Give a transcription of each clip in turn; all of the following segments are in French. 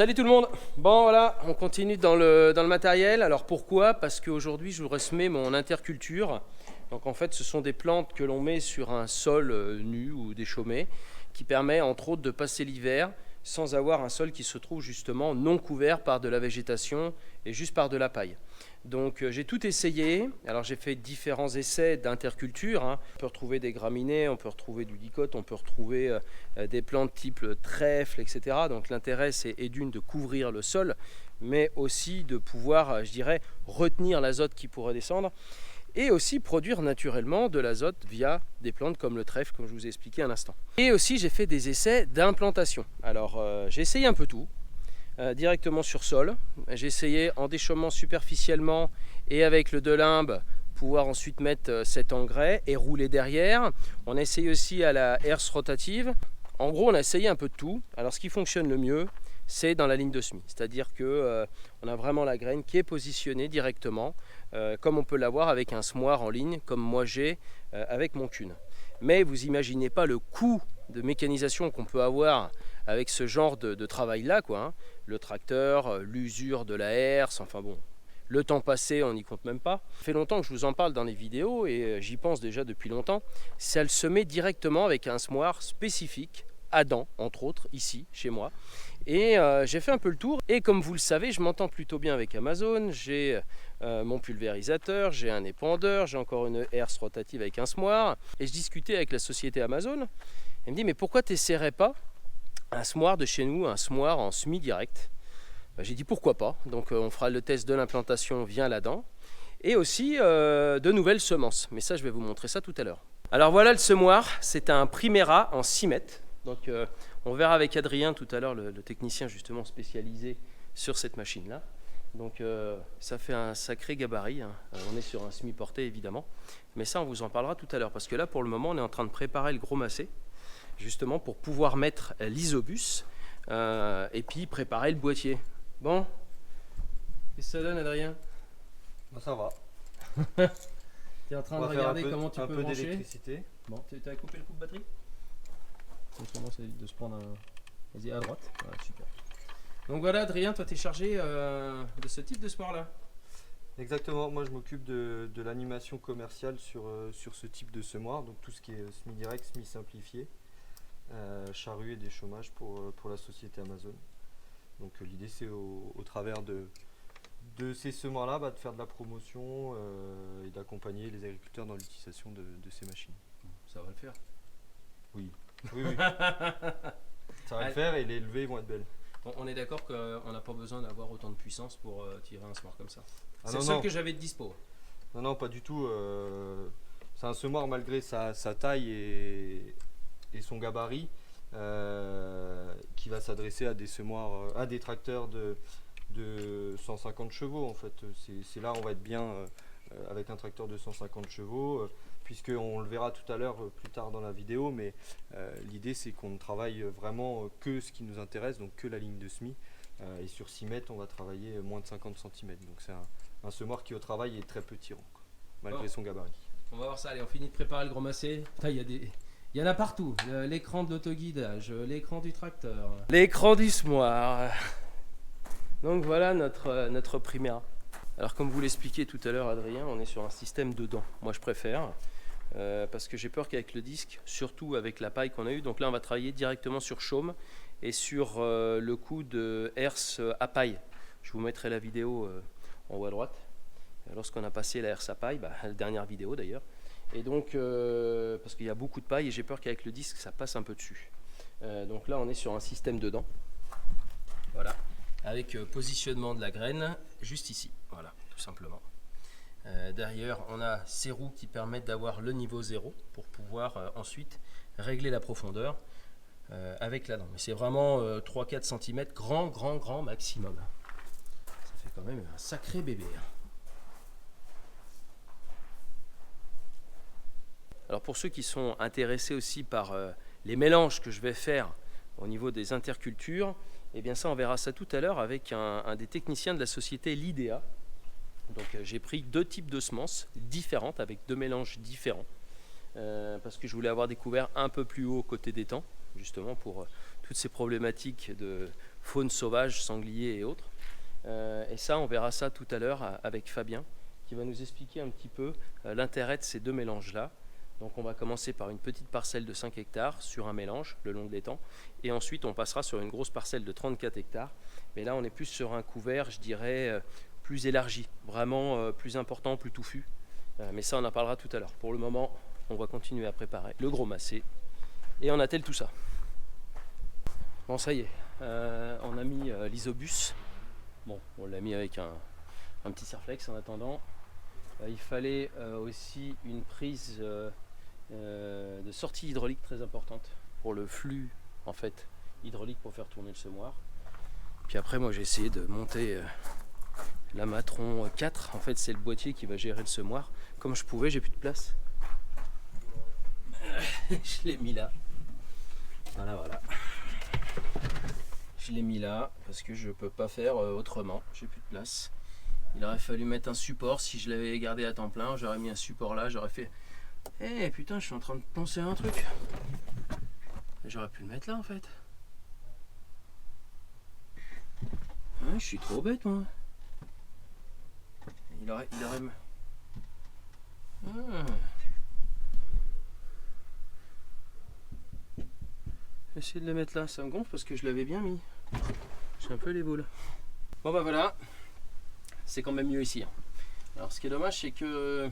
Salut tout le monde. Bon voilà, on continue dans le matériel. Alors pourquoi? Parce qu'aujourd'hui je vous ressemais mon interculture. Donc en fait ce sont des plantes que l'on met sur un sol nu ou déchaumé qui permet entre autres de passer l'hiver sans avoir un sol qui se trouve justement non couvert par de la végétation et juste par de la paille. Donc j'ai tout essayé. Alors j'ai fait différents essais d'interculture. On peut retrouver des graminées, on peut retrouver du dicote, on peut retrouver des plantes type trèfle, etc. Donc l'intérêt est d'une de couvrir le sol, mais aussi de pouvoir, je dirais, retenir l'azote qui pourrait descendre et aussi produire naturellement de l'azote via des plantes comme le trèfle, comme je vous ai expliqué à l'instant. Et aussi j'ai fait des essais d'implantation. Alors j'ai essayé un peu tout. Directement sur sol. J'ai essayé en déchaumant superficiellement et avec le delimbe pouvoir ensuite mettre cet engrais et rouler derrière. On a essayé aussi à la herse rotative. En gros, on a essayé un peu de tout. Alors ce qui fonctionne le mieux, c'est dans la ligne de semis. C'est-à-dire qu'on a vraiment la graine qui est positionnée directement, comme on peut l'avoir avec un semoir en ligne, comme moi j'ai avec mon cune. Mais vous imaginez pas le coût de mécanisation qu'on peut avoir avec ce genre de travail-là, quoi. Le tracteur, l'usure de la herse, enfin bon, le temps passé, on n'y compte même pas. Ça fait longtemps que je vous en parle dans les vidéos et j'y pense déjà depuis longtemps. Ça le semer directement avec un semoir spécifique, Adam, entre autres, ici, chez moi. Et j'ai fait un peu le tour. Et comme vous le savez, je m'entends plutôt bien avec Amazon. J'ai mon pulvérisateur, j'ai un épandeur, j'ai encore une herse rotative avec un semoir. Et je discutais avec la société Amazon. Elle me dit, mais pourquoi tu n'essaierais pas un semoir de chez nous, un semoir en semi-direct? J'ai dit pourquoi pas. Donc on fera le test de l'implantation via là-dedans. Et aussi de nouvelles semences. Mais ça, je vais vous montrer ça tout à l'heure. Alors voilà le semoir. C'est un Primera en 6 mètres. Donc on verra avec Adrien tout à l'heure, le technicien justement spécialisé sur cette machine-là. Donc ça fait un sacré gabarit. On est sur un semi-porté évidemment. Mais ça, on vous en parlera tout à l'heure. Parce que là, pour le moment, on est en train de préparer le gros massé. Justement pour pouvoir mettre l'isobus et puis préparer le boîtier. Bon, qu'est-ce que ça donne, Adrien? Ça va. Tu es en train de regarder comment tu peux brancher d'électricité. Bon, tu as coupé le coup de batterie? Autrement, ça évite de se prendre un... Vas-y, à droite. Voilà, super. Donc voilà, Adrien, toi tu es chargé de ce type de sport-là. Exactement, moi je m'occupe de l'animation commerciale sur ce type de semoir, donc tout ce qui est semi-direct, semi-simplifié. Charrue et des chômages pour la société Amazon. Donc l'idée c'est au travers de ces semoirs-là de faire de la promotion et d'accompagner les agriculteurs dans l'utilisation de ces machines. Ça va le faire. Oui. Ça va le faire et les levées vont être belles. On est d'accord qu'on n'a pas besoin d'avoir autant de puissance pour tirer un semoir comme ça. C'est le non, seul non. que j'avais de dispo. Non, pas du tout. C'est un semoir malgré sa taille et son gabarit qui va s'adresser à des semoirs, à des tracteurs de 150 chevaux en fait. C'est là on va être bien avec un tracteur de 150 chevaux puisqu'on le verra tout à l'heure plus tard dans la vidéo, mais l'idée c'est qu'on travaille vraiment que ce qui nous intéresse, donc que la ligne de semis et sur 6 mètres on va travailler moins de 50 cm, donc c'est un semoir qui au travail est très petit rang, malgré son gabarit. On va voir ça, allez, on finit de préparer le gros massé. Il y en a partout, l'écran de l'autoguidage, l'écran du tracteur, l'écran du semoir. Donc voilà notre Primera. Alors comme vous l'expliquiez tout à l'heure Adrien, on est sur un système de dents. Moi je préfère, parce que j'ai peur qu'avec le disque, surtout avec la paille qu'on a eue, donc là on va travailler directement sur chaume et sur le coup de herse à paille. Je vous mettrai la vidéo en haut à droite, lorsqu'on a passé la herse à paille, la dernière vidéo d'ailleurs. Et donc, parce qu'il y a beaucoup de paille et j'ai peur qu'avec le disque ça passe un peu dessus. Donc là on est sur un système de dents. Voilà. Avec positionnement de la graine juste ici, voilà, tout simplement. Derrière, on a ces roues qui permettent d'avoir le niveau 0 pour pouvoir ensuite régler la profondeur avec la dent. Mais c'est vraiment 3-4 cm, grand maximum. Ça fait quand même un sacré bébé. Alors pour ceux qui sont intéressés aussi par les mélanges que je vais faire au niveau des intercultures, et bien ça on verra ça tout à l'heure avec un des techniciens de la société Lidea. Donc j'ai pris 2 types de semences différentes avec 2 mélanges différents parce que je voulais avoir des couverts un peu plus haut côté des temps, justement pour toutes ces problématiques de faune sauvage, sangliers et autres. Et ça, on verra ça tout à l'heure avec Fabien, qui va nous expliquer un petit peu l'intérêt de ces deux mélanges-là. Donc on va commencer par une petite parcelle de 5 hectares sur un mélange le long de l'étang, et ensuite on passera sur une grosse parcelle de 34 hectares. Mais là on est plus sur un couvert, je dirais, plus élargi, vraiment plus important, plus touffu. Mais ça on en parlera tout à l'heure. Pour le moment, on va continuer à préparer le gros massé et on attelle tout ça. Bon, ça y est, on a mis l'isobus. Bon, on l'a mis avec un petit Serflex en attendant. Il fallait aussi une prise de sortie hydraulique très importante pour le flux en fait hydraulique pour faire tourner le semoir. Puis après, moi j'ai essayé de monter la Matron 4. En fait, c'est le boîtier qui va gérer le semoir. Comme je pouvais, j'ai plus de place. Je l'ai mis là. Voilà. Je l'ai mis là parce que je peux pas faire autrement. J'ai plus de place. Il aurait fallu mettre un support. Si je l'avais gardé à temps plein, j'aurais mis un support là. J'aurais fait. Eh putain, je suis en train de penser à un truc. J'aurais pu le mettre là en fait. Ouais, je suis trop bête moi. Il aurait. Essayer de le mettre là, ça me gonfle parce que je l'avais bien mis. J'ai un peu les boules. Bon bah voilà, c'est quand même mieux ici. Alors ce qui est dommage, c'est que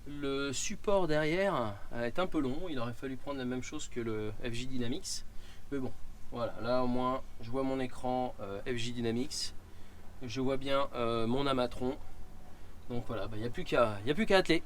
le support derrière est un peu long. Il aurait fallu prendre la même chose que le FJ Dynamics. Mais bon, voilà, là au moins je vois mon écran FJ Dynamics. Je vois bien mon Amatron. Donc voilà, il n'y a plus qu'à atteler.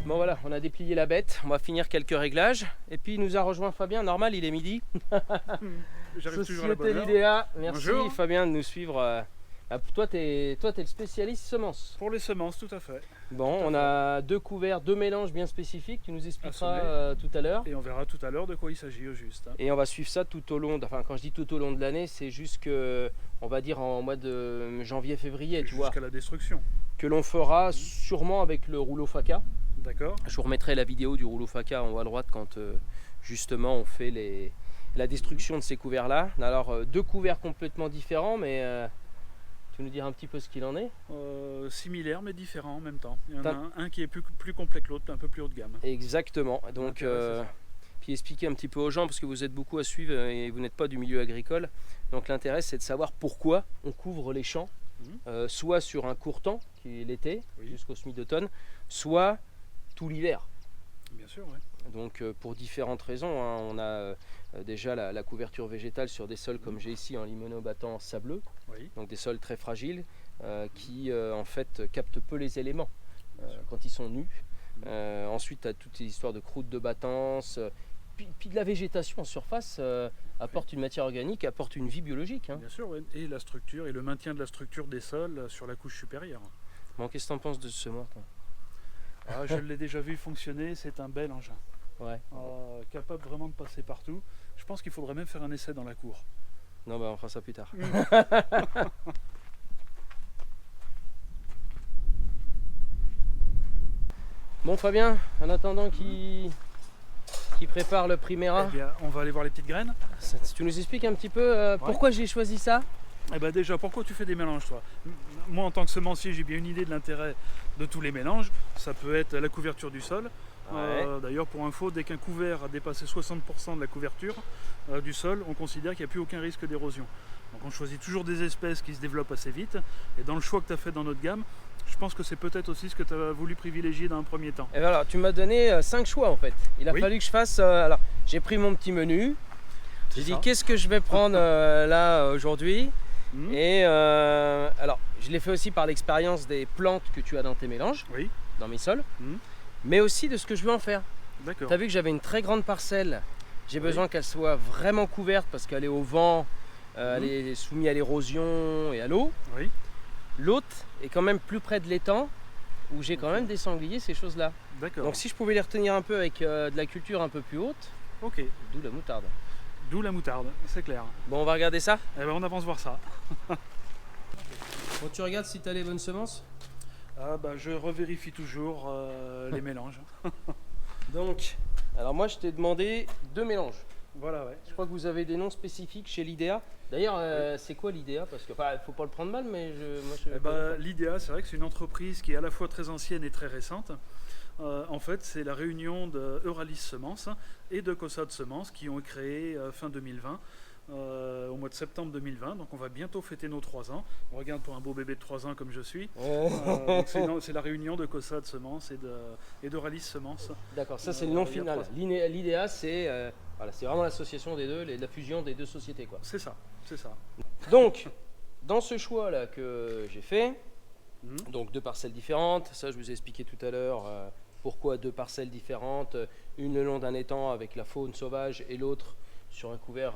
Bon voilà, on a déplié la bête, on va finir quelques réglages. Et puis il nous a rejoint Fabien, normal il est midi. J'arrive toujours à la bonne Société heure. Lidéa, merci Bonjour. Fabien de nous suivre. Toi t'es le spécialiste semences. Pour les semences, tout à fait. Bon, Tout à on fait. a deux couverts, deux mélanges bien spécifiques, tu nous expliqueras Assemblés. tout à l'heure. Et on verra tout à l'heure de quoi il s'agit au juste. Hein. Et on va suivre ça tout au long, enfin quand je dis tout au long de l'année, c'est juste que, on va dire en mois de janvier-février, tu vois, Jusqu'à la destruction. que l'on fera sûrement avec le rouleau Faca. D'accord. Je vous remettrai la vidéo du rouleau Faca en haut à droite quand justement on fait la destruction de ces couverts-là. Alors deux couverts complètement différents, mais tu nous diras un petit peu ce qu'il en est. Similaires mais différents en même temps. Il y en T'as- a un qui est plus complet que l'autre, un peu plus haut de gamme. Exactement. Donc, L'intérêt, c'est ça. puis expliquer un petit peu aux gens, parce que vous êtes beaucoup à suivre et vous n'êtes pas du milieu agricole. Donc l'intérêt, c'est de savoir pourquoi on couvre les champs, soit sur un court temps, qui est l'été, Oui. jusqu'au semis d'automne, soit tout l'hiver. Bien sûr, ouais. Donc pour différentes raisons, hein. On a déjà la couverture végétale sur des sols comme j'ai ici en limonobattant sableux, Oui. donc des sols très fragiles qui en fait captent peu les éléments Bien sûr. quand ils sont nus. Ensuite, tu as toutes les histoires de croûtes de battance, puis de la végétation en surface apporte une matière organique, apporte une vie biologique. Hein. Bien sûr, ouais. Et la structure et le maintien de la structure des sols sur la couche supérieure. Bon, qu'est-ce que tu en penses de ce semoir, toi ? Ah, je l'ai déjà vu fonctionner, c'est un bel engin. Ouais. Capable vraiment de passer partout. Je pense qu'il faudrait même faire un essai dans la cour. Non, bah on fera ça plus tard. Bon, Fabien, en attendant qu'il prépare le Primera, Eh bien, on va aller voir les petites graines. tu nous expliques un petit peu pourquoi j'ai choisi ça ? Eh ben déjà, pourquoi tu fais des mélanges, toi? Moi, en tant que semencier, j'ai bien une idée de l'intérêt de tous les mélanges. Ça peut être la couverture du sol. D'ailleurs, pour info, dès qu'un couvert a dépassé 60% de la couverture du sol, on considère qu'il n'y a plus aucun risque d'érosion. Donc on choisit toujours des espèces qui se développent assez vite. Et dans le choix que tu as fait dans notre gamme, je pense que c'est peut-être aussi ce que tu as voulu privilégier dans un premier temps. Et voilà, tu m'as donné 5 choix en fait. Il a Oui. fallu que je fasse. Alors, j'ai pris mon petit menu. J'ai dit ça. qu'est-ce que je vais prendre là aujourd'hui. Mhm. Et alors, je l'ai fait aussi par l'expérience des plantes que tu as dans tes mélanges, Oui, dans mes sols, Mhm. mais aussi de ce que je veux en faire. d'accord. Tu as vu que j'avais une très grande parcelle J'ai besoin qu'elle soit vraiment couverte parce qu'elle est au vent, elle Mhm. est soumise à l'érosion et à l'eau. Oui, L'autre est quand même plus près de l'étang où j'ai quand Ok. même des sangliers, ces choses-là. d'accord. Donc si je pouvais les retenir un peu avec de la culture un peu plus haute, Ok, d'où la moutarde. d'où la moutarde, c'est clair. Bon, on va regarder ça. Eh ben, on avance voir ça. Bon, tu regardes si tu as les bonnes semences. Ah, bah, je revérifie toujours les mélanges. Donc, alors moi je t'ai demandé 2 mélanges. Voilà, ouais. Je crois que vous avez des noms spécifiques chez l'IDEA. D'ailleurs, c'est quoi l'IDEA? Parce que, enfin, faut pas le prendre mal, mais moi je. Eh ben, l'IDEA, c'est vrai que c'est une entreprise qui est à la fois très ancienne et très récente. En fait, c'est la réunion de Euralis Semences et de COSAD Semences qui ont créé fin 2020, au mois de septembre 2020. Donc on va bientôt fêter nos 3 ans. On regarde pour un beau bébé de 3 ans comme je suis. Donc c'est la réunion de COSAD Semences et d'Euralis Semences. D'accord, ça c'est le nom il y a final. 3 ans. L'IDEA, c'est voilà, c'est vraiment l'association des deux, la fusion des deux sociétés, quoi. C'est ça, c'est ça. Donc, dans ce choix là que j'ai fait, Mhm. donc 2 parcelles différentes. Ça, je vous ai expliqué tout à l'heure pourquoi 2 parcelles différentes, une le long d'un étang avec la faune sauvage et l'autre sur un couvert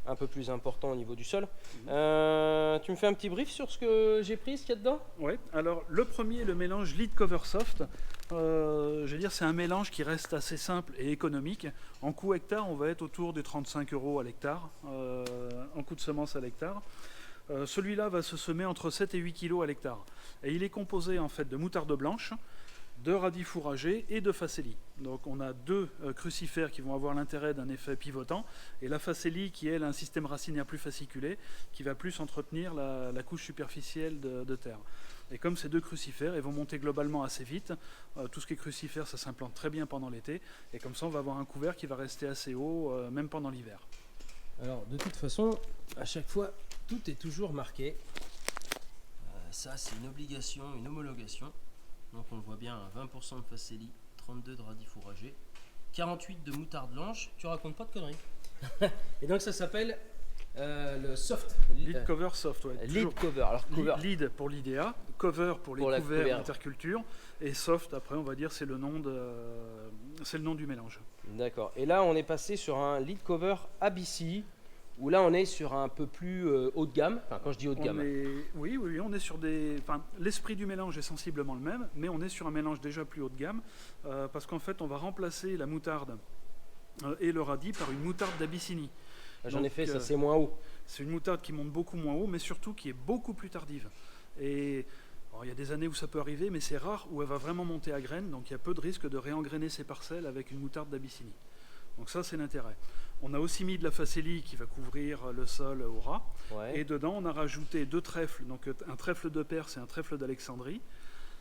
un peu plus important au niveau du sol. Tu me fais un petit brief sur ce que j'ai pris, ce qu'il y a dedans? Ouais, alors le premier, le mélange Lead Cover Soft, je veux dire, c'est un mélange qui reste assez simple et économique. En coût hectare, on va être autour des 35 € à l'hectare, en coût de semence à l'hectare. Celui-là va se semer entre 7 et 8 kg à l'hectare. Et il est composé en fait de moutarde blanche, de radis fourragés et de facélie. Donc on a 2 crucifères qui vont avoir l'intérêt d'un effet pivotant, et la facélie qui elle a un système racinaire plus fasciculé, qui va plus entretenir la couche superficielle de terre. Et comme ces 2 crucifères, ils vont monter globalement assez vite. Tout ce qui est crucifère, ça s'implante très bien pendant l'été, et comme ça on va avoir un couvert qui va rester assez haut, même pendant l'hiver. Alors, de toute façon, à chaque fois, tout est toujours marqué. Ça, c'est une obligation, une homologation. Donc, on le voit bien, 20% de facélie, 32 de radis fourragés, 48 de moutarde blanche. Tu racontes pas de conneries. Et donc, ça s'appelle le soft. Lead Cover Soft, ouais. Lead toujours. cover. Alors, cover. Lead pour l'IDEA, cover pour les Pour la couverts couverture. interculture, et soft après on va dire c'est le nom du mélange. D'accord. Et là, on est passé sur un lead cover ABC, où là, on est sur un peu plus haut de gamme. Enfin, quand je dis haut de gamme. Oui, on est sur l'esprit du mélange est sensiblement le même, mais on est sur un mélange déjà plus haut de gamme, parce qu'en fait on va remplacer la moutarde et le radis par une moutarde d'Abyssinie. J'en ai Donc, fait, ça c'est moins haut. C'est une moutarde qui monte beaucoup moins haut, mais surtout qui est beaucoup plus tardive. Et alors, il y a des années où ça peut arriver, mais c'est rare où elle va vraiment monter à graines, donc il y a peu de risque de réengrainer ses parcelles avec une moutarde d'Abyssinie. Donc ça, c'est l'intérêt. On a aussi mis de la facélie qui va couvrir le sol au ras. Ouais. Et dedans, on a rajouté 2 trèfles, donc un trèfle de Perse et un trèfle d'Alexandrie.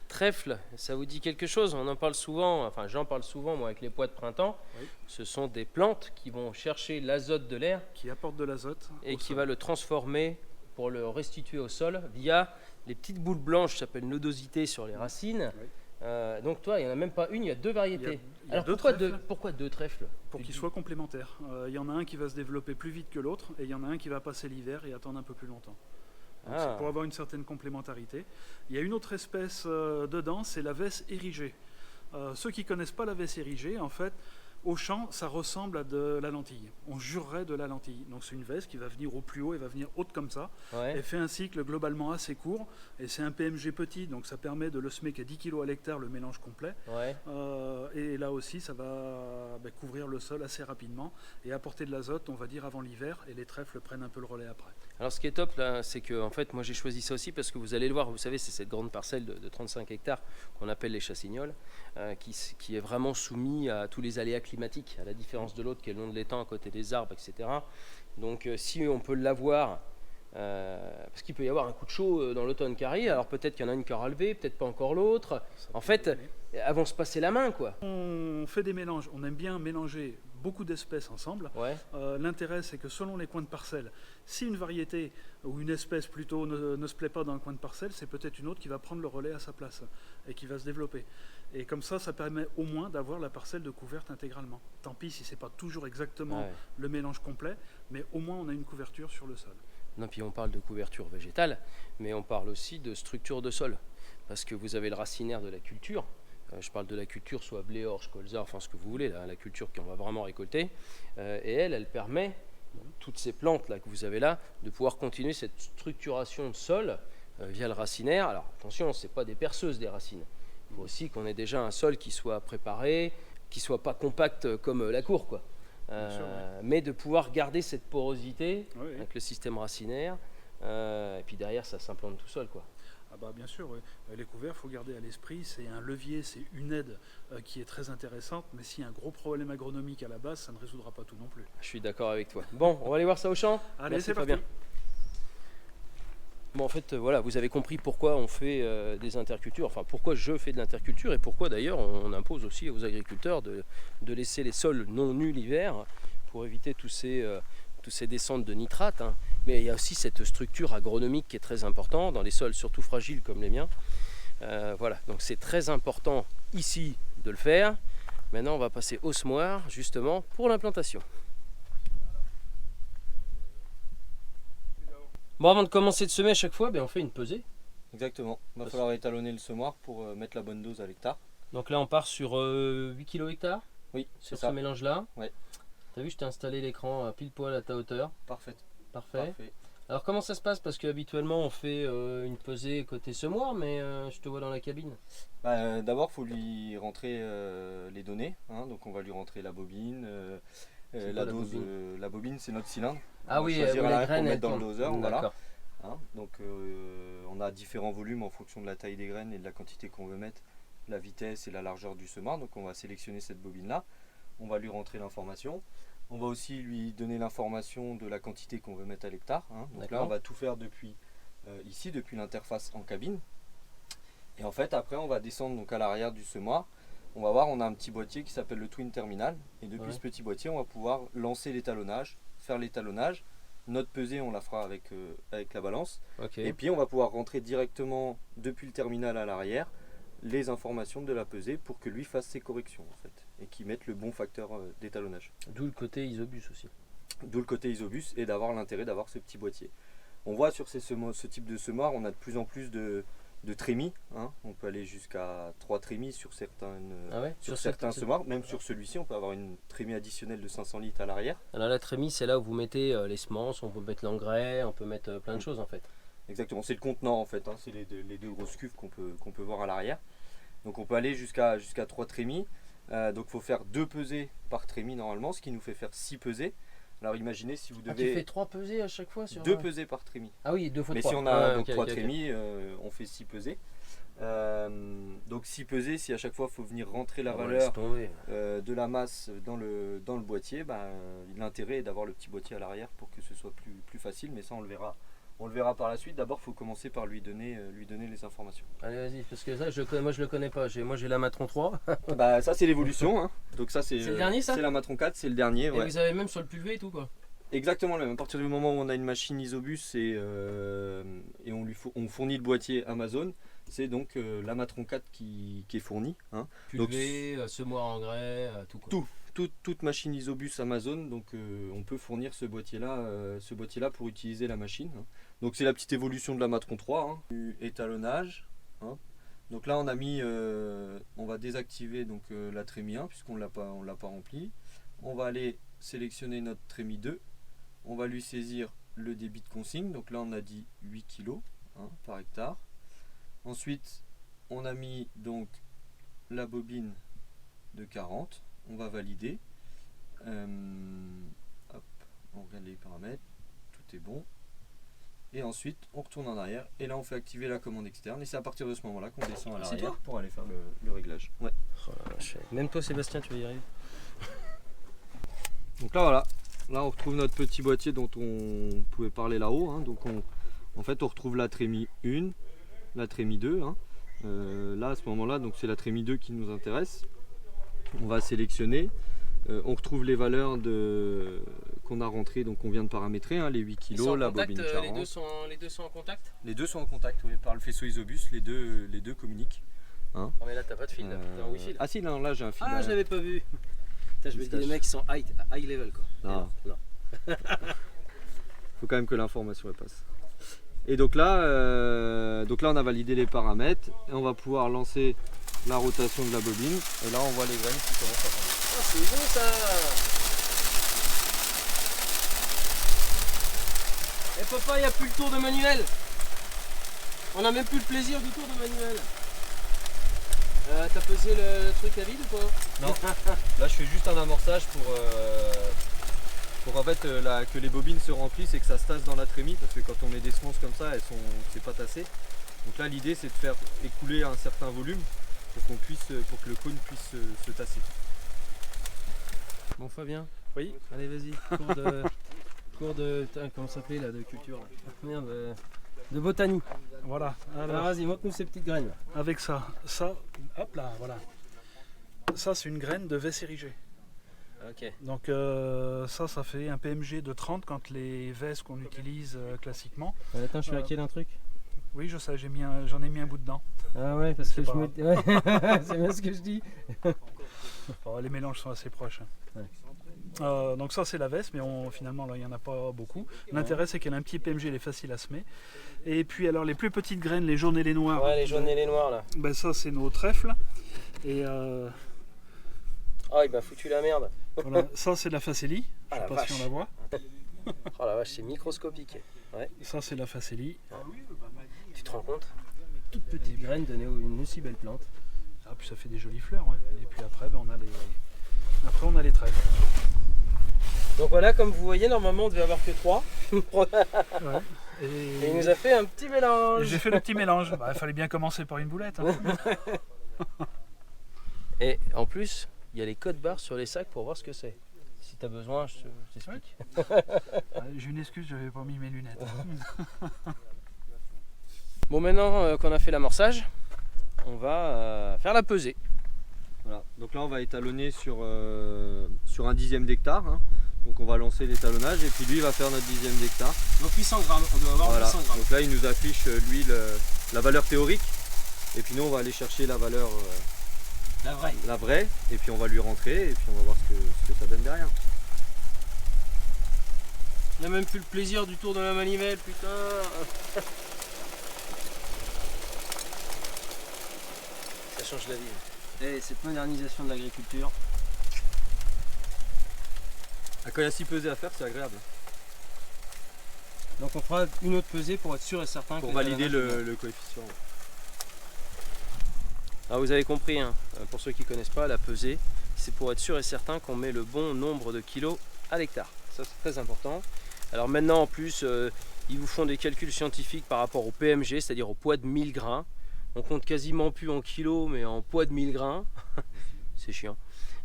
Trèfle, ça vous dit quelque chose? On en parle souvent, enfin j'en parle souvent moi avec les pois de printemps. Oui. Ce sont des plantes qui vont chercher l'azote de l'air Qui apporte de l'azote. et au qui sol. va le transformer pour le restituer au sol via les petites boules blanches qui s'appellent nodosités sur les racines. Oui. Donc toi, il n'y en a même pas une, il y a 2 variétés. Il y a Alors 2 pourquoi deux trèfles? pour qu'ils soient complémentaires. Il y en a un qui va se développer plus vite que l'autre, et il y en a un qui va passer l'hiver et attendre un peu plus longtemps. Donc, Ah. c'est pour avoir une certaine complémentarité. Il y a une autre espèce dedans, c'est la vesse érigée. Ceux qui ne connaissent pas la vesse érigée, en fait, au champ, ça ressemble à de la lentille. On jurerait de la lentille. Donc c'est une vesse qui va venir au plus haut et va venir haute comme ça. Ouais. Elle fait un cycle globalement assez court, et c'est un PMG petit, donc ça permet de le semer qu'à 10 kg à l'hectare le mélange complet. Ouais. Et là aussi, ça va couvrir le sol assez rapidement et apporter de l'azote, on va dire, avant l'hiver, et les trèfles prennent un peu le relais après. Alors ce qui est top là, c'est que en fait moi j'ai choisi ça aussi parce que vous allez le voir, vous savez c'est cette grande parcelle de 35 hectares qu'on appelle les Chassignols, qui est vraiment soumis à tous les aléas climatiques, à la différence de l'autre qui est le long de l'étang à côté des arbres, etc. Donc si on peut l'avoir, parce qu'il peut y avoir un coup de chaud dans l'automne qui arrive, alors peut-être qu'il y en a une qui aura levé, peut-être pas encore l'autre. En fait, elles vont se passer la main quoi. On fait des mélanges, on aime bien mélanger beaucoup d'espèces ensemble. Ouais. L'intérêt, c'est que selon les coins de parcelle, si une variété ou une espèce plutôt ne se plaît pas dans un coin de parcelle, c'est peut-être une autre qui va prendre le relais à sa place et qui va se développer. Et comme ça permet au moins d'avoir la parcelle de couverte intégralement. Tant pis si c'est pas toujours exactement Ouais. le mélange complet, mais au moins on a une couverture sur le sol. Non, puis on parle de couverture végétale, mais on parle aussi de structure de sol. Parce que vous avez le racinaire de la culture, je parle de la culture, soit blé, orge, colza, enfin ce que vous voulez, la culture qu'on va vraiment récolter. Et elle permet, toutes ces plantes là que vous avez là, de pouvoir continuer cette structuration de sol via le racinaire. Alors attention, ce n'est pas des perceuses des racines. Il faut aussi qu'on ait déjà un sol qui soit préparé, qui ne soit pas compact comme la cour, quoi. Mais de pouvoir garder cette porosité avec le système racinaire. Et puis derrière, ça s'implante tout seul, quoi. Ah bah bien sûr, les couverts, il faut garder à l'esprit, c'est un levier, c'est une aide qui est très intéressante, mais s'il y a un gros problème agronomique à la base, ça ne résoudra pas tout non plus. Je suis d'accord avec toi. Bon, on va aller voir ça au champ. Allez, c'est parti. Bon, en fait, voilà, vous avez compris pourquoi on fait des intercultures, enfin pourquoi je fais de l'interculture et pourquoi d'ailleurs on impose aussi aux agriculteurs de laisser les sols non nus l'hiver pour éviter tous ces descentes de nitrates. Hein. Mais il y a aussi cette structure agronomique qui est très importante dans les sols surtout fragiles comme les miens. Voilà, donc c'est très important ici de le faire. Maintenant, on va passer au semoir justement pour l'implantation. Bon, avant de commencer de semer à chaque fois, on fait une pesée. Exactement. Il va falloir étalonner le semoir pour mettre la bonne dose à l'hectare. Donc là, on part sur 8 kg hectare. Oui, sur ce mélange-là. Ouais. T'as vu, je t'ai installé l'écran pile poil à ta hauteur. Parfait. Parfait. Alors comment ça se passe? Parce qu'habituellement on fait une pesée côté semoir, mais je te vois dans la cabine. D'abord, il faut lui rentrer les données. Hein. Donc on va lui rentrer la bobine, la dose. La bobine, c'est notre cylindre. Ah oui, choisir les la graines pour mettre dans le doseur. Voilà. D'accord. Hein. Donc on a différents volumes en fonction de la taille des graines et de la quantité qu'on veut mettre, la vitesse et la largeur du semoir. Donc on va sélectionner cette bobine là. On va lui rentrer l'information. On va aussi lui donner l'information de la quantité qu'on veut mettre à l'hectare. Hein. Donc là, on va tout faire depuis ici, depuis l'interface en cabine. Et en fait, après, on va descendre donc à l'arrière du semoir. On va voir, on a un petit boîtier qui s'appelle le Twin Terminal. Et depuis ce petit boîtier, on va pouvoir lancer l'étalonnage, faire l'étalonnage. Notre pesée, on la fera avec la balance. Et puis, on va pouvoir rentrer directement depuis le terminal à l'arrière les informations de la pesée pour que lui fasse ses corrections en fait et qu'il mette le bon facteur d'étalonnage. D'où le côté isobus aussi. D'où le côté isobus et d'avoir l'intérêt d'avoir ce petit boîtier. On voit sur ce type de semoir, on a de plus en plus de trémies. Hein. On peut aller jusqu'à 3 trémies sur certains semoirs. Même sur celui-ci, on peut avoir une trémie additionnelle de 500 litres à l'arrière. Alors la trémie, c'est là où vous mettez les semences, on peut mettre l'engrais, on peut mettre plein de choses en fait. Exactement, c'est le contenant en fait, hein. C'est les deux grosses cuves qu'on peut voir à l'arrière. Donc on peut aller jusqu'à 3 trémies. Donc il faut faire 2 pesées par trémie normalement, ce qui nous fait faire 6 pesées. Alors imaginez si vous devez... tu fais 3 pesées à chaque fois sur 2 pesées par trémie. Ah oui, 2 fois 3. Mais si on a 3 trémies, on fait 6 pesées. Donc 6 pesées, si à chaque fois il faut venir rentrer la valeur de la masse dans le boîtier, l'intérêt est d'avoir le petit boîtier à l'arrière pour que ce soit plus facile, mais ça on le verra. On le verra par la suite. D'abord, il faut commencer par lui donner les informations. Allez, vas-y, parce que ça, moi je le connais pas. Moi j'ai la Matron 3. Ça c'est l'évolution. Hein. Donc ça c'est le dernier, ça. C'est la Matron 4, c'est le dernier. Et vous avez même sur le pulvé et tout quoi. Exactement le même. À partir du moment où on a une machine isobus et on fournit le boîtier Amazon, c'est donc la Matron 4 qui est fournie. Hein. Pulvé, semoir engrais, tout quoi. Toute machine isobus Amazon, donc on peut fournir ce boîtier-là pour utiliser la machine. Hein. Donc c'est la petite évolution de la Matron 3, hein. Du étalonnage. Hein. Donc là on a mis, on va désactiver donc la trémie 1 puisqu'on l'a pas remplie. On va aller sélectionner notre trémie 2. On va lui saisir le débit de consigne. Donc là on a dit 8 kg par hectare. Ensuite on a mis donc la bobine de 40. On va valider. Hop, on regarde les paramètres. Tout est bon. Et ensuite, on retourne en arrière. Et là, on fait activer la commande externe. Et c'est à partir de ce moment-là qu'on descend à l'arrière pour aller faire le réglage. Ouais. Oh la vache. Même toi, Sébastien, tu vas y arriver. Donc là, voilà. Là, on retrouve notre petit boîtier dont on pouvait parler là-haut. Hein. Donc, en fait, on retrouve la trémie 1, la trémie 2. Hein. Là, à ce moment-là, donc c'est la trémie 2 qui nous intéresse. On va sélectionner, on retrouve les valeurs qu'on a rentrées, donc on vient de paramétrer, hein, les 8 kg, la bobine 40. Les deux sont en contact. Les deux sont en contact, oui, par le faisceau isobus, les deux communiquent. Hein. Oh mais là t'as pas de fil, là. T'es en wifi là. Ah si, là j'ai un fil. Ah je l'avais pas vu. Putain, je me dis les mecs ils sont high level quoi. Non. Faut quand même que l'information passe. Et donc là on a validé les paramètres et on va pouvoir lancer la rotation de la bobine. Et là on voit les graines qui commencent à prendre. Ah, c'est bon ça. Et papa, il n'y a plus le tour de manuel. On n'a même plus le plaisir du tour de manuel. T'as pesé le truc à vide ou pas? Non, là je fais juste un amorçage pour en fait que les bobines se remplissent et que ça se tasse dans la trémie, parce que quand on met des semences comme ça, c'est pas tassé. Donc là l'idée c'est de faire écouler un certain volume pour que le cône puisse se tasser. Bon Fabien, Oui. allez vas-y, cours de comment ça s'appelait là, de culture là. Merde, de botanie. Voilà. Alors vas-y, montre-nous ces petites graines. Avec ça, hop là, voilà. Ça, c'est une graine de vesse érigée. Ok. Donc ça fait un PMG de 30 quand les vesses qu'on utilise classiquement. Attends, je suis inquiet d'un truc. Oui, je sais, j'en ai mis un bout dedans. Ah ouais, parce que C'est je pas me... ouais. C'est bien ce que je dis. Oh, les mélanges sont assez proches. Ouais. Donc ça c'est la veste, mais finalement là il n'y en a pas beaucoup. L'intérêt c'est qu'elle a un petit PMG, elle est facile à semer. Et puis alors les plus petites graines, les jaunes et les noirs, Ouais, les jaunes et les noirs là. ben, ça c'est nos trèfles. Et Oh, il m'a foutu la merde. voilà, ça c'est de la facélie, je Ah, sais la pas si vache. on la voit. Oh la vache, c'est microscopique. Ouais. Ça c'est de la facélie. Tu te rends compte? Toute petite graine donnée une aussi belle plante. Ah, puis ça fait des jolies fleurs. Ouais. Et puis après ben, on a les trèfles. Donc voilà, comme vous voyez, normalement on devait avoir que 3. Ouais. Et il nous a fait un petit mélange. J'ai fait le petit mélange. Bah, il fallait bien commencer par une boulette. Hein. Et en plus, il y a les codes barres sur les sacs pour voir ce que c'est. Si tu as besoin, je t'explique. J'ai une excuse, j'avais pas mis mes lunettes. Bon, maintenant qu'on a fait l'amorçage, on va faire la pesée. Voilà. Donc là on va étalonner sur un dixième d'hectare. Hein. Donc on va lancer l'étalonnage et puis lui il va faire notre dixième d'hectare. Donc 800 grammes, on doit avoir Voilà. 800 grammes. Donc là il nous affiche lui la valeur théorique. Et puis nous on va aller chercher la valeur La vraie. la vraie. Et puis on va lui rentrer et puis on va voir ce que ça donne derrière. Il n'y a même plus le plaisir du tour de la manivelle, putain. Ça change la vie. Et cette modernisation de l'agriculture. Ah, quand il y a si pesé à faire c'est agréable. Donc on fera une autre pesée pour être sûr et certain Pour que valider l'étalonnage est bon. le coefficient. Alors vous avez compris, hein, pour ceux qui ne connaissent pas, la pesée, c'est pour être sûr et certain qu'on met le bon nombre de kilos à l'hectare. Ça c'est très important. Alors maintenant en plus, ils vous font des calculs scientifiques par rapport au PMG, c'est-à-dire au poids de 1000 grains. On compte quasiment plus en kilos, mais en poids de 1000 grains. C'est chiant.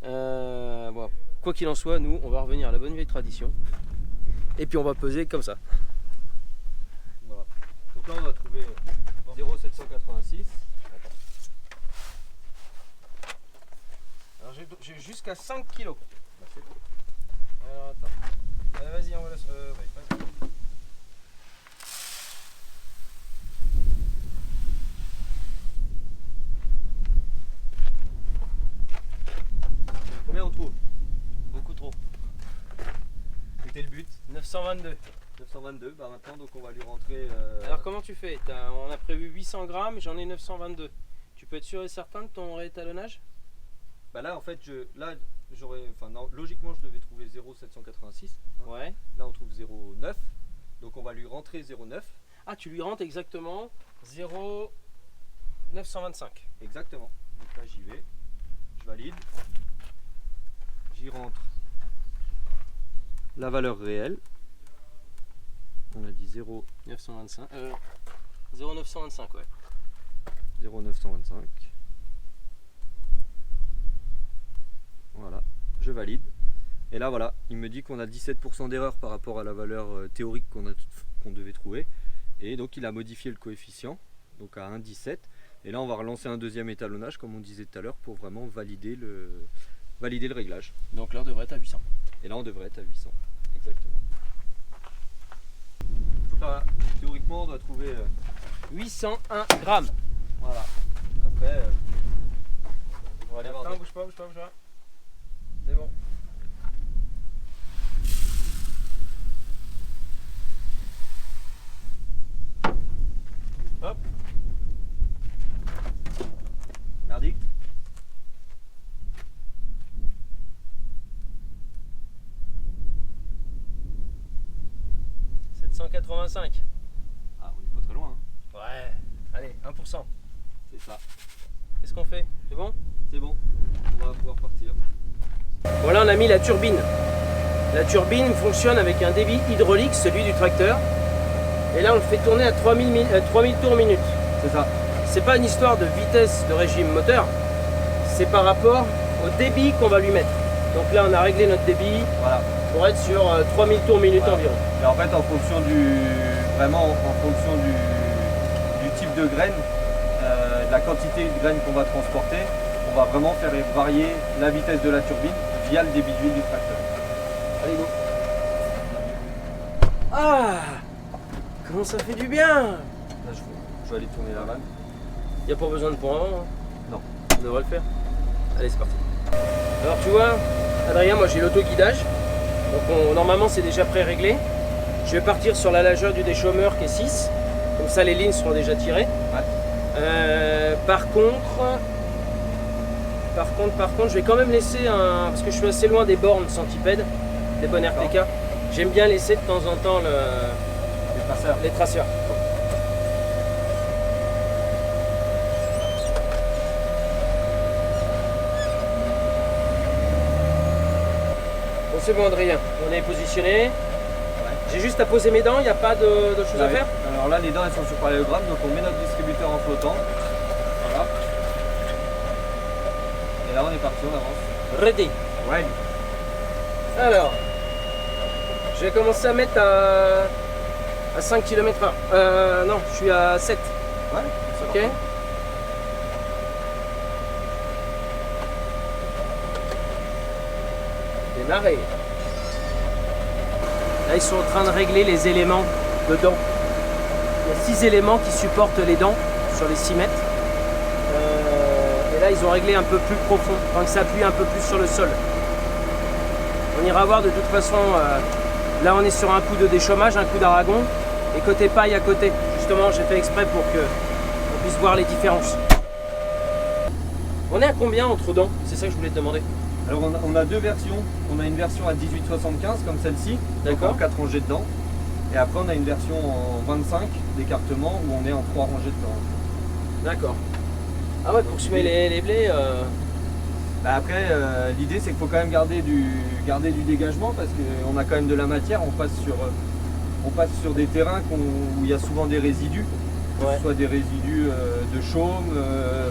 Bon, quoi qu'il en soit, nous, on va revenir à la bonne vieille tradition. Et puis on va peser comme ça. Voilà. Donc là on va trouver 0,786. Alors j'ai jusqu'à 5 kilos. Alors attends. Vas-y, on va laisser. Ouais, vas-y. Combien on trouve? Beaucoup trop. C'était le but. 922. 922, bah maintenant donc on va lui rentrer. Alors comment tu fais? On a prévu 800 grammes, j'en ai 922. Tu peux être sûr et certain de ton réétalonnage? Bah là en fait logiquement je devais trouver 0,786. Hein. Ouais. Là on trouve 0,9. Donc on va lui rentrer 0,9. Ah, tu lui rentres exactement 0,925. Exactement. Donc là j'y vais. Je valide. J'y rentre la valeur réelle. On a dit 925. 0,925, ouais. 0,925. Voilà, je valide. Et là voilà, il me dit qu'on a 17% d'erreur par rapport à la valeur théorique qu'on devait trouver. Et donc il a modifié le coefficient, donc à 1,17. Et là on va relancer un deuxième étalonnage comme on disait tout à l'heure pour vraiment valider le réglage. Donc là on devrait être à 800. Et là on devrait être à 800, exactement. Donc là, théoriquement on doit trouver 801 grammes. voilà. Après on va aller voir. Non, bouge pas. C'est bon. Hop. Merdique. 185. Ah, on est pas très loin. Hein. Ouais. Allez, 1%. C'est ça. Qu'est-ce qu'on fait? C'est bon? C'est bon. On va pouvoir partir. Voilà, on a mis la turbine. La turbine fonctionne avec un débit hydraulique, celui du tracteur. Et là, on le fait tourner à 3000 tours minute. C'est ça. C'est pas une histoire de vitesse de régime moteur, c'est par rapport au débit qu'on va lui mettre. Donc là, on a réglé notre débit Voilà. pour être sur 3000 tours minute Voilà. environ. Et en fait, en fonction du type de graines, de la quantité de graines qu'on va transporter, on va vraiment faire varier la vitesse de la turbine via le débit d'huile du tracteur. Allez, go. Ah, comment ça fait du bien! Là, je vais aller tourner la vanne. Il n'y a pas besoin de pont avant, hein? Non. On devrait le faire. Allez, c'est parti. Alors tu vois, Adrien, moi j'ai l'auto-guidage. Donc normalement c'est déjà pré-réglé. Je vais partir sur la largeur du déchômeur qui est 6. Comme ça les lignes seront déjà tirées. Ouais. Par contre, je vais quand même laisser un... Parce que je suis assez loin des bornes centipèdes, des bonnes RTK. J'aime bien laisser de temps en temps Les traceurs. les traceurs. Bon, c'est bon Adrien, on est positionné. J'ai juste à poser mes dents, il n'y a pas de choses à faire. Alors là, les dents elles sont sur parallélogramme, donc on met notre distributeur en flottant. Voilà. Et là, on est parti, on avance. Ready. Ouais. Alors, je vais commencer à mettre à 5 km/h. Non, je suis à 7. Ouais. Ok. Démarrer. Là, ils sont en train de régler les éléments de dents. Il y a 6 éléments qui supportent les dents sur les 6 mètres. Et là, ils ont réglé un peu plus profond, afin que ça appuie un peu plus sur le sol. On ira voir de toute façon. Là, on est sur un coup de déchômage, un coup d'aragon. Et côté paille à côté. Justement, j'ai fait exprès pour qu'on puisse voir les différences. On est à combien entre dents? C'est ça que je voulais te demander. Alors on a deux versions. On a une version à 18,75 comme celle-ci, D'accord. en 4 rangées dedans. Et après on a une version en 25 d'écartement où on est en 3 rangées dedans. D'accord. Ah ouais, pour semer les blés. Bah après l'idée c'est qu'il faut quand même garder du dégagement parce qu'on a quand même de la matière. On passe sur des terrains où il y a souvent des résidus. Que Ouais. ce soit des résidus de chaume,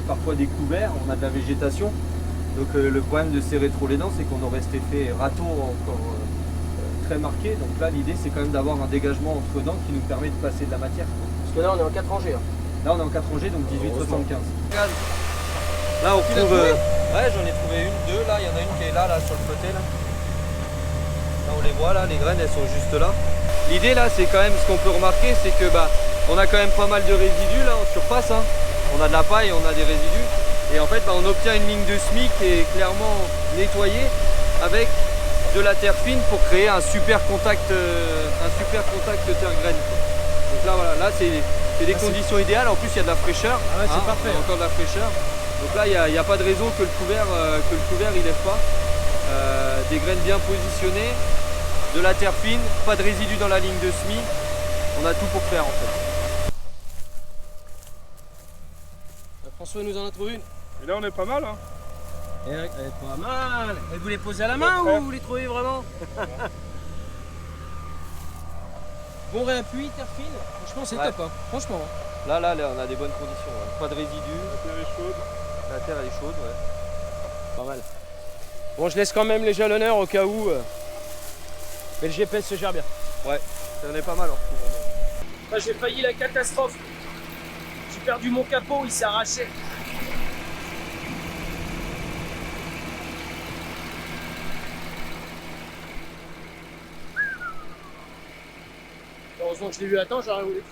parfois des couverts, on a de la végétation. Donc le problème de serrer trop les dents, c'est qu'on aurait cet effet râteau encore très marqué. Donc là, l'idée, c'est quand même d'avoir un dégagement entre dents qui nous permet de passer de la matière. Parce que là, on est en 4 rangées. Hein. Là, on est en 4 rangées, donc 18,75. Là, on Tu l'as trouve... trouvé ouais, j'en ai trouvé une, deux. Là, il y en a une qui est là sur le côté. Là, on les voit, là, les graines, elles sont juste là. L'idée, là, c'est quand même, ce qu'on peut remarquer, c'est que on a quand même pas mal de résidus, là, en surface. Hein. On a de la paille, on a des résidus. Et en fait, on obtient une ligne de semis qui est clairement nettoyée avec de la terre fine pour créer un super contact terre-graine. Donc là, voilà, là c'est des conditions idéales. En plus, il y a de la fraîcheur. Ah ouais, c'est parfait. On a encore de la fraîcheur. Donc là, il n'y a pas de raison que le couvert il lève pas. Des graines bien positionnées, de la terre fine, pas de résidus dans la ligne de semis. On a tout pour faire en fait. François nous en a trouvé une. Et là, on est pas mal. Hein. Elle est pas mal. Et vous les posez à la main ou vous les trouvez vraiment? Bon réappui, terre fine. Franchement, c'est Ouais. top. Hein. Franchement. Là, on a des bonnes conditions. Ouais. Pas de résidus. La terre est chaude. La terre elle est chaude. Ouais. Pas mal. Bon, je laisse quand même les jalonneurs au cas où. Mais le GPS se gère bien. Ouais, ça en est pas mal. Là, j'ai failli la catastrophe. J'ai perdu mon capot, il s'est arraché. Heureusement que je l'ai eu à temps, j'aurais voulu.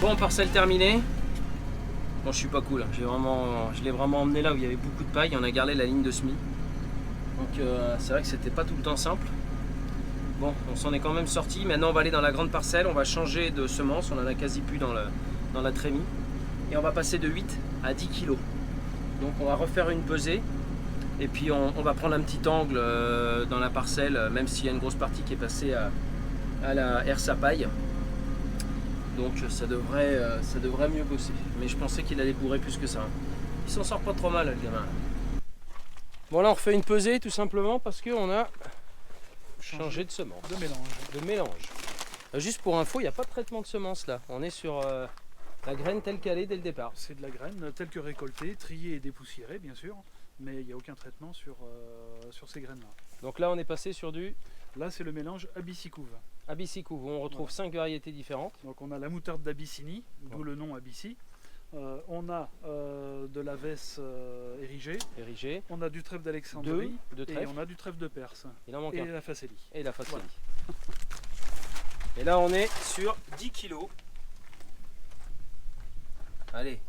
Bon, parcelle terminée. Bon, je suis pas cool, je l'ai vraiment emmené là où il y avait beaucoup de paille, on a gardé la ligne de semis. Donc c'est vrai que c'était pas tout le temps simple. Bon, on s'en est quand même sorti. Maintenant on va aller dans la grande parcelle, on va changer de semence, on en a quasi plus dans la trémie. Et on va passer de 8 à 10 kg. Donc on va refaire une pesée. Et puis on va prendre un petit angle dans la parcelle, même s'il y a une grosse partie qui est passée à la RSA paille. Donc ça devrait mieux bosser. Mais je pensais qu'il allait bourrer plus que ça. Il s'en sort pas trop mal le gamin. Bon là on refait une pesée tout simplement parce qu'on a changé de semence. De mélange. Juste pour info, il n'y a pas de traitement de semence là. On est sur la graine telle qu'elle est dès le départ. C'est de la graine telle que récoltée, triée et dépoussiérée bien sûr. Mais il n'y a aucun traitement sur ces graines-là. Donc là on est passé sur du... Là c'est le mélange Abyssicouve. Abyssicouve, où on retrouve 5 variétés différentes. Donc on a la moutarde d'Abyssinie, d'où le nom Abyssie. On a de la vesse érigée. On a du trèfle d'Alexandrie. Et on a du trèfle de Perse. Il en manque un. La facélie. Et la facélie. Voilà. Et là on est sur 10 kg. Allez.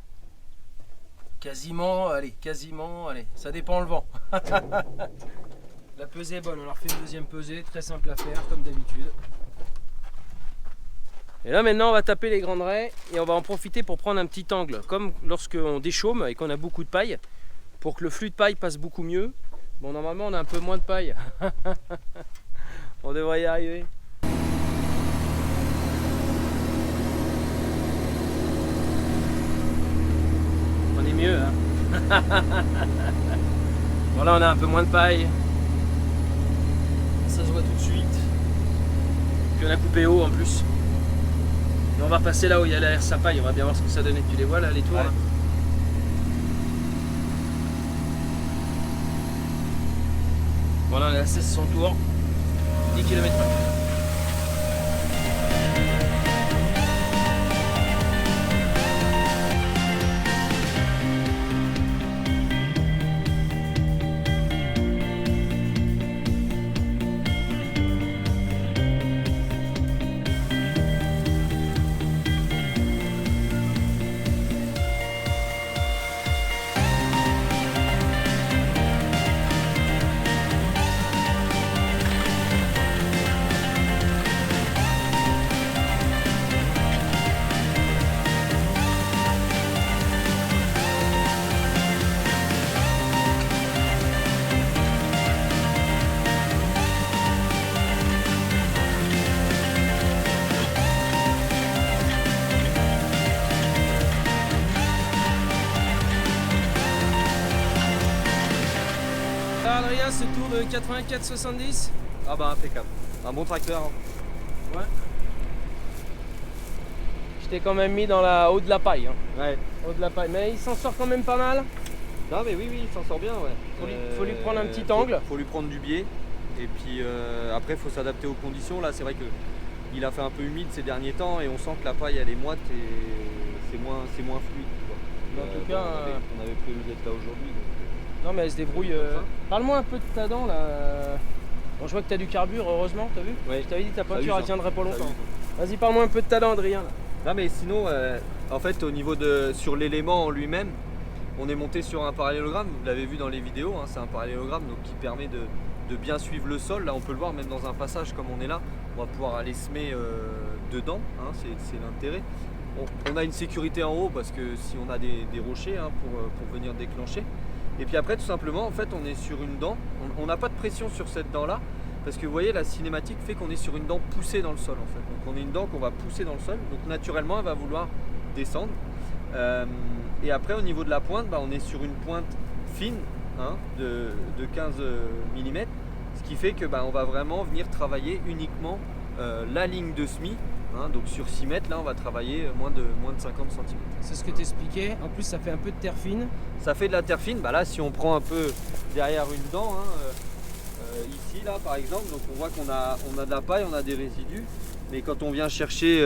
Quasiment, allez. Ça dépend le vent. La pesée est bonne, on leur fait une deuxième pesée, très simple à faire comme d'habitude. Et là maintenant on va taper les grandes raies et on va en profiter pour prendre un petit angle, comme lorsqu'on déchaume et qu'on a beaucoup de paille, pour que le flux de paille passe beaucoup mieux. Bon normalement on a un peu moins de paille, on devrait y arriver. On est mieux hein. Bon là on a un peu moins de paille. Ça se voit tout de suite. Puis on a coupé haut en plus. Et on va passer là où il y a la RSA paille, on va bien voir ce que ça donne. Tu les vois là, les tours ouais. Là voilà, on est à 1600 tours, 10 km/h. Adrien, ce tour de 84-70. Ah bah impeccable. Un bon tracteur. Hein. Ouais. Je t'ai quand même mis dans la haut de la paille. Hein. Ouais. Haut de la paille. Mais il s'en sort quand même pas mal. Non mais oui, il s'en sort bien ouais. Faut lui prendre un petit angle. Faut lui prendre du biais. Et puis après il faut s'adapter aux conditions. Là c'est vrai que il a fait un peu humide ces derniers temps et on sent que la paille elle est moite et c'est moins fluide. En tout cas, on avait prévu d'être là aujourd'hui. Non mais elle se débrouille. Parle-moi un peu de ta dent là. Bon, je vois que tu as du carbure, heureusement, t'as vu? Ouais. Je t'avais dit ta peinture elle tiendrait pas longtemps. Vas-y, vas-y, parle-moi un peu de ta dent, Adrien. Là. Non mais sinon, en fait au niveau sur l'élément en lui-même, on est monté sur un parallélogramme, vous l'avez vu dans les vidéos, hein, c'est un parallélogramme donc, qui permet de bien suivre le sol. Là on peut le voir même dans un passage comme on est là, on va pouvoir aller semer dedans, hein, c'est l'intérêt. On a une sécurité en haut parce que si on a des rochers hein, pour venir déclencher. Et puis après tout simplement en fait on est sur une dent, on n'a pas de pression sur cette dent là parce que vous voyez la cinématique fait qu'on est sur une dent poussée dans le sol en fait. Donc on est une dent qu'on va pousser dans le sol, donc naturellement elle va vouloir descendre. Et après au niveau de la pointe, on est sur une pointe fine hein, de 15 mm, ce qui fait que on va vraiment venir travailler uniquement la ligne de semis. Hein, donc sur 6 mètres, là on va travailler moins de 50 cm. C'est ce que t'expliquais. En plus ça fait un peu de terre fine. Ça fait de la terre fine. Là si on prend un peu derrière une dent, hein, ici là par exemple, donc on voit qu'on a de la paille, on a des résidus. Mais quand on vient chercher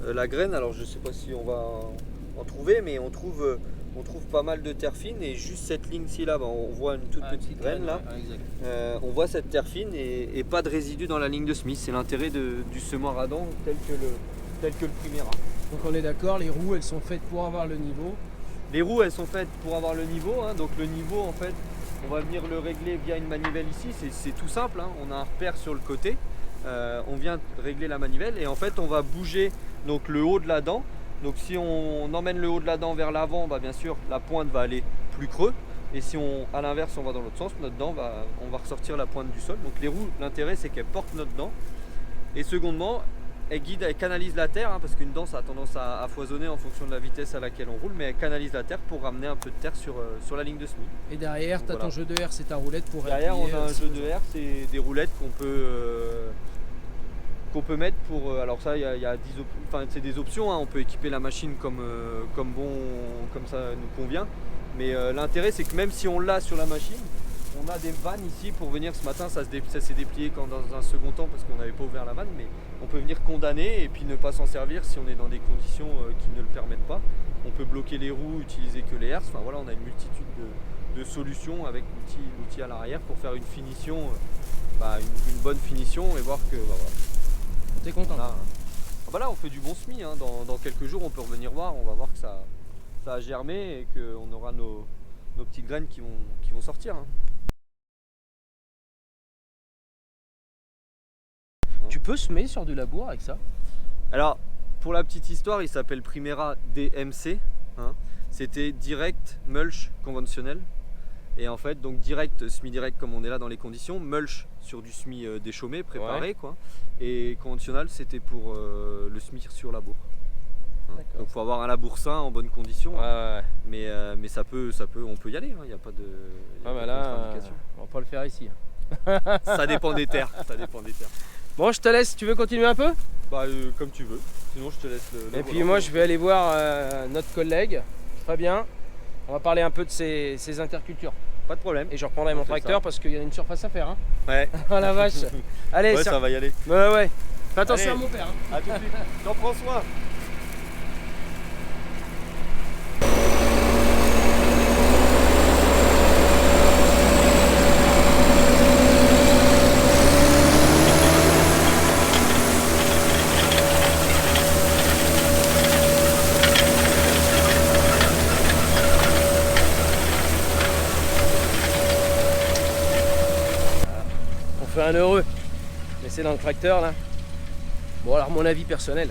la graine, alors je sais pas si on va en trouver, mais on trouve pas mal de terre fine et juste cette ligne-ci là, on voit une toute petite graine là. On voit cette terre fine et pas de résidus dans la ligne de semis. C'est l'intérêt du semoir à dents tel tel que le Primera. Donc on est d'accord, les roues elles sont faites pour avoir le niveau. Les roues elles sont faites pour avoir le niveau, hein. Donc le niveau en fait on va venir le régler via une manivelle ici, c'est tout simple, hein. On a un repère sur le côté, on vient régler la manivelle et en fait on va bouger donc le haut de la dent. Donc si on emmène le haut de la dent vers l'avant, bah, bien sûr la pointe va aller plus creux. Et si à l'inverse on va dans l'autre sens, notre dent on va ressortir la pointe du sol. Donc les roues, l'intérêt c'est qu'elles portent notre dent. Et secondement, elles canalisent la terre, hein, parce qu'une dent ça a tendance à foisonner en fonction de la vitesse à laquelle on roule, mais elles canalisent la terre pour ramener un peu de terre sur la ligne de semis. Et derrière, tu as voilà. ton jeu de R, c'est ta roulette pour derrière appuyer, on a un jeu de R, c'est des roulettes qu'on peut mettre pour... alors ça, il y a c'est des options, hein. On peut équiper la machine comme ça nous convient. Mais l'intérêt c'est que même si on l'a sur la machine, on a des vannes ici pour venir. Ce matin ça s'est déplié dans un second temps parce qu'on n'avait pas ouvert la vanne, mais on peut venir condamner et puis ne pas s'en servir si on est dans des conditions qui ne le permettent pas. On peut bloquer les roues, utiliser que les herses. Enfin voilà, on a une multitude de solutions avec l'outil à l'arrière pour faire une finition, une bonne finition et voir que voilà. T'es content Là, on fait du bon semis, hein. Dans quelques jours on peut revenir voir, on va voir que ça a germé et qu'on aura nos petites graines qui vont sortir, hein. Tu peux semer sur du labour avec ça? Alors pour la petite histoire, il s'appelle Primera DMC, hein. C'était direct mulch conventionnel. Et en fait donc direct, semis direct comme on est là dans les conditions, mulch sur du semis déchaumé, préparé, quoi. Et conventionnel c'était pour le semis sur labour. Donc il faut avoir un labour sain en bonne condition, ouais. Mais ça peut, on peut y aller, il n'y a pas de contre-indication. On va pas le faire ici. Ça dépend des terres, Bon, je te laisse, tu veux continuer un peu? Comme tu veux, sinon je te laisse le Et puis moi je vais aller voir notre collègue, très bien. On va parler un peu de ces intercultures. Pas de problème. Et je reprendrai mon tracteur parce qu'il y a une surface à faire, hein. Ouais. Oh la vache. Allez, ouais, ça va y aller. Ouais. Fais attention Allez. à mon père, hein. À tout de suite. T'en prends soin. On fait un heureux. Laissez dans le tracteur là. Bon alors mon avis personnel.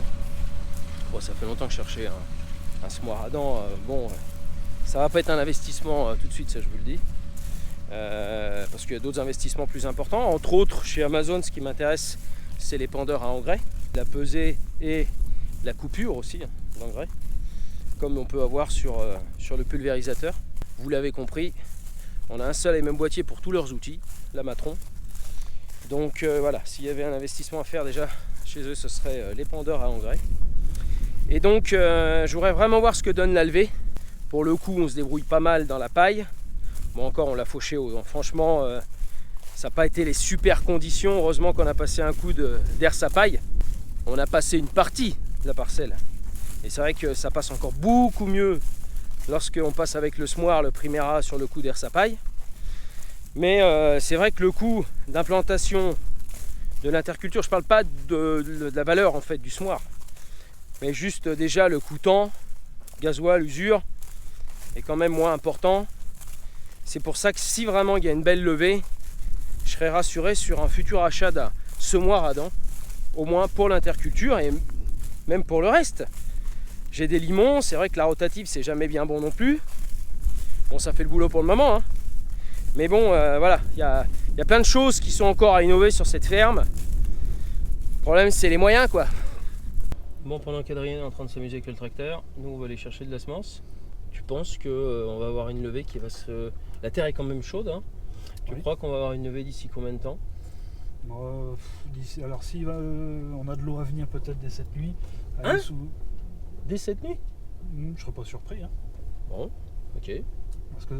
Bon, ça fait longtemps que je cherchais un semoir à dents. Ça va pas être un investissement tout de suite, ça je vous le dis. Parce qu'il y a d'autres investissements plus importants. Entre autres, chez Amazon, ce qui m'intéresse, c'est les pendeurs à engrais, la pesée et la coupure aussi d'engrais, comme on peut avoir sur le pulvérisateur. Vous l'avez compris, on a un seul et même boîtier pour tous leurs outils, la Matron. Donc voilà, s'il y avait un investissement à faire déjà chez eux, ce serait les pendeurs à engrais. Et donc je voudrais vraiment voir ce que donne la levée. Pour le coup, on se débrouille pas mal dans la paille. Bon, encore on l'a fauché, franchement ça n'a pas été les super conditions. Heureusement qu'on a passé un coup d'air sa paille. On a passé une partie de la parcelle. Et c'est vrai que ça passe encore beaucoup mieux lorsqu'on passe avec le semoir, le Primera sur le coup d'air sa paille. Mais c'est vrai que le coût d'implantation de l'interculture, je ne parle pas de la valeur en fait du semoir, mais juste déjà le coût temps, gasoil, usure est quand même moins important. C'est pour ça que si vraiment il y a une belle levée, je serais rassuré sur un futur achat d'un semoir à dents, au moins pour l'interculture et même pour le reste. J'ai des limons, c'est vrai que la rotative c'est jamais bien bon non plus. Bon, ça fait le boulot pour le moment, hein. Mais bon, voilà, il y a plein de choses qui sont encore à innover sur cette ferme. Le problème, c'est les moyens, quoi. Bon, pendant qu'Adrien est en train de s'amuser avec le tracteur, nous, on va aller chercher de la semence. Tu penses qu'on va avoir une levée qui va se... La terre est quand même chaude, hein. Tu crois qu'on va avoir une levée d'ici combien de temps? Alors, si on a de l'eau à venir peut-être dès cette nuit. Hein? Dès cette nuit? Je serais pas surpris, hein. Bon, ok. Parce que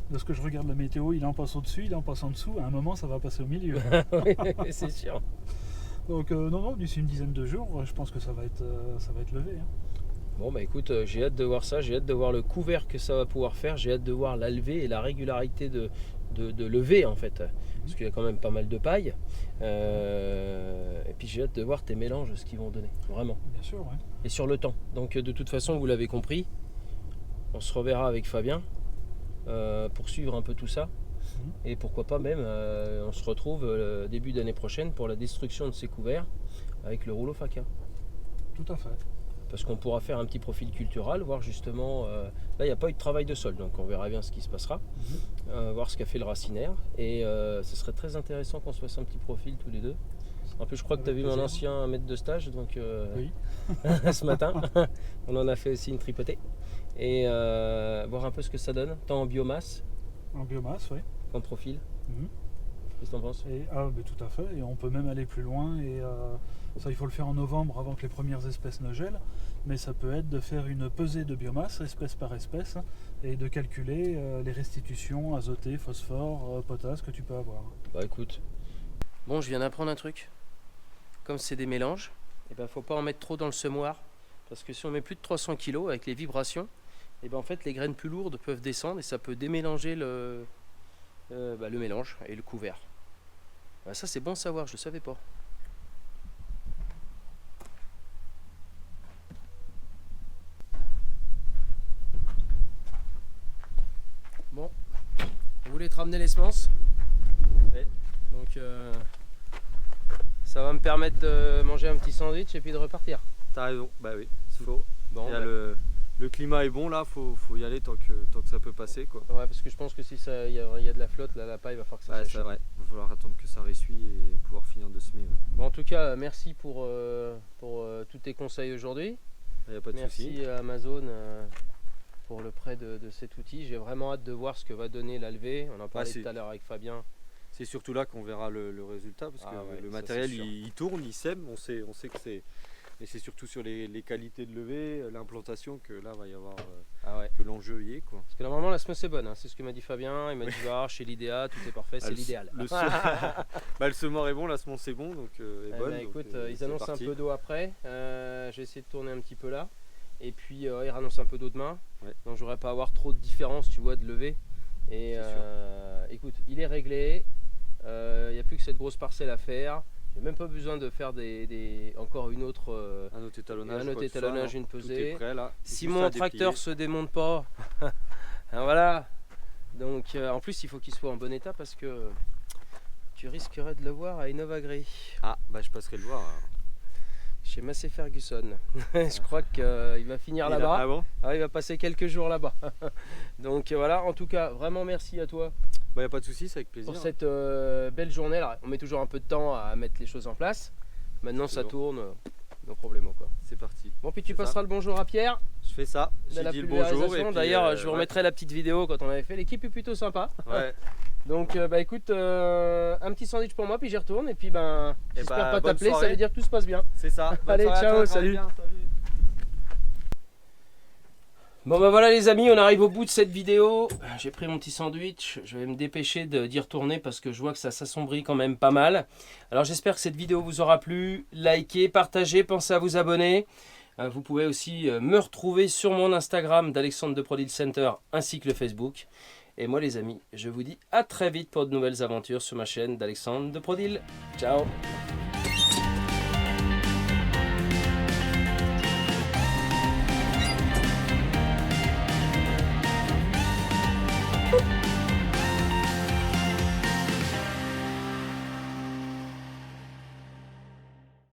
de ce que je regarde la météo, il en passe au-dessus, il en passe en dessous, à un moment ça va passer au milieu. Oui, c'est sûr. Donc non, d'ici une dizaine de jours, je pense que ça va être levé, hein. Bon bah écoute, j'ai hâte de voir ça, j'ai hâte de voir le couvert que ça va pouvoir faire, j'ai hâte de voir la levée et la régularité de de lever en fait, parce qu'il y a quand même pas mal de paille. Et puis j'ai hâte de voir tes mélanges, ce qu'ils vont donner, vraiment. Bien sûr, ouais. Et sur le temps. Donc de toute façon, vous l'avez compris, on se reverra avec Fabien pour suivre un peu tout ça. Et pourquoi pas même, on se retrouve début d'année prochaine pour la destruction de ces couverts avec le rouleau Faca. Tout à fait. Parce qu'on pourra faire un petit profil culturel, voir justement, là il n'y a pas eu de travail de sol, donc on verra bien ce qui se passera, voir ce qu'a fait le racinaire, et ce serait très intéressant qu'on se fasse un petit profil tous les deux. En plus je crois que tu as vu mon ancien maître de stage, donc Oui. ce matin, on en a fait aussi une tripotée, et voir un peu ce que ça donne, tant en biomasse En biomasse, oui. qu'en profil. Mhm. Qu'est-ce que tu en penses? Tout à fait, et on peut même aller plus loin, et ça il faut le faire en novembre avant que les premières espèces ne gèlent, mais ça peut être de faire une pesée de biomasse, espèce par espèce, et de calculer les restitutions azoté, phosphore, potasse que tu peux avoir. Bah écoute, bon je viens d'apprendre un truc, comme c'est des mélanges, et ben faut pas en mettre trop dans le semoir, parce que si on met plus de 300 kg avec les vibrations, et ben en fait les graines plus lourdes peuvent descendre et ça peut démélanger le mélange et le couvert. Bah, ça c'est bon à savoir, je ne savais pas. Bon, on voulait te ramener les semences. Ouais. Donc ça va me permettre de manger un petit sandwich et puis de repartir. T'as raison, bah oui, il faut. Bon, Le climat est bon là, faut y aller tant que ça peut passer quoi. ouais, parce que je pense que si il y a de la flotte, là, la paille va falloir que ça Ouais, sèche. c'est vrai, il va falloir attendre que ça ressuie et pouvoir finir de semer. Ouais. Bon, en tout cas, merci pour tous tes conseils aujourd'hui. Y a pas de souci. Merci à Amazon pour le prêt de cet outil. J'ai vraiment hâte de voir ce que va donner la levée. On en parlait tout à l'heure avec Fabien. C'est surtout là qu'on verra le résultat parce que ouais, le ça, matériel c'est sûr. il tourne, il sème, on sait que c'est. Et c'est surtout sur les qualités de levée, l'implantation que là va y avoir que l'enjeu y est quoi. Parce que normalement la semence est bonne, hein. C'est ce que m'a dit Fabien. Il m'a dit bah, chez l'idéal, tout est parfait, c'est l'idéal. Le semoir est bon, la semence est bon, donc est bonne. Écoute, donc, ils c'est annoncent parti. un peu d'eau après. J'ai essayé de tourner un petit peu là. Et puis ils annoncent un peu d'eau demain. Ouais. Donc j'aurais pas à avoir trop de différence, tu vois, de levée. Et écoute, il est réglé. Il n'y a plus que cette grosse parcelle à faire. J'ai même pas besoin de faire encore une autre. Un autre étalonnage. Un autre étalonnage, une Tout pesée. est prêt là. Si Juste mon à tracteur déplier. se démonte pas, voilà. Donc en plus il faut qu'il soit en bon état parce que tu risquerais de le voir à Innovagree, Ah bah je passerai le voir. Alors. chez Massey Ferguson. Je crois qu'il va finir là-bas. Ah bon? Il va passer quelques jours là-bas. Donc voilà, en tout cas, vraiment merci à toi Bah y a pas de souci, c'est avec plaisir. pour cette belle journée. Alors, on met toujours un peu de temps à mettre les choses en place. Maintenant ça bon. tourne, no problème quoi. C'est parti. Bon, puis tu C'est ça. passeras le bonjour à Pierre. Je fais ça. De J'ai la dit le bonjour. Et pulvérisation. puis, D'ailleurs, je vous ouais. remettrai la petite vidéo quand on avait fait. L'équipe est plutôt sympa. Ouais. Donc, bah écoute, un petit sandwich pour moi, puis j'y retourne. Et puis, ben, Et j'espère bah, pas bonne t'appeler, ça soirée. veut dire que tout se passe bien. C'est ça. Bonne Allez, soirée à ciao, toi, salut. travaille bien, salut. Bon, bah voilà, les amis, on arrive au bout de cette vidéo. J'ai pris mon petit sandwich. Je vais me dépêcher d'y retourner parce que je vois que ça s'assombrit quand même pas mal. Alors, j'espère que cette vidéo vous aura plu. Likez, partagez, pensez à vous abonner. Vous pouvez aussi me retrouver sur mon Instagram d'Alexandre de Prodil Center ainsi que le Facebook. Et moi les amis, je vous dis à très vite pour de nouvelles aventures sur ma chaîne d'Alexandre de Prodil. Ciao!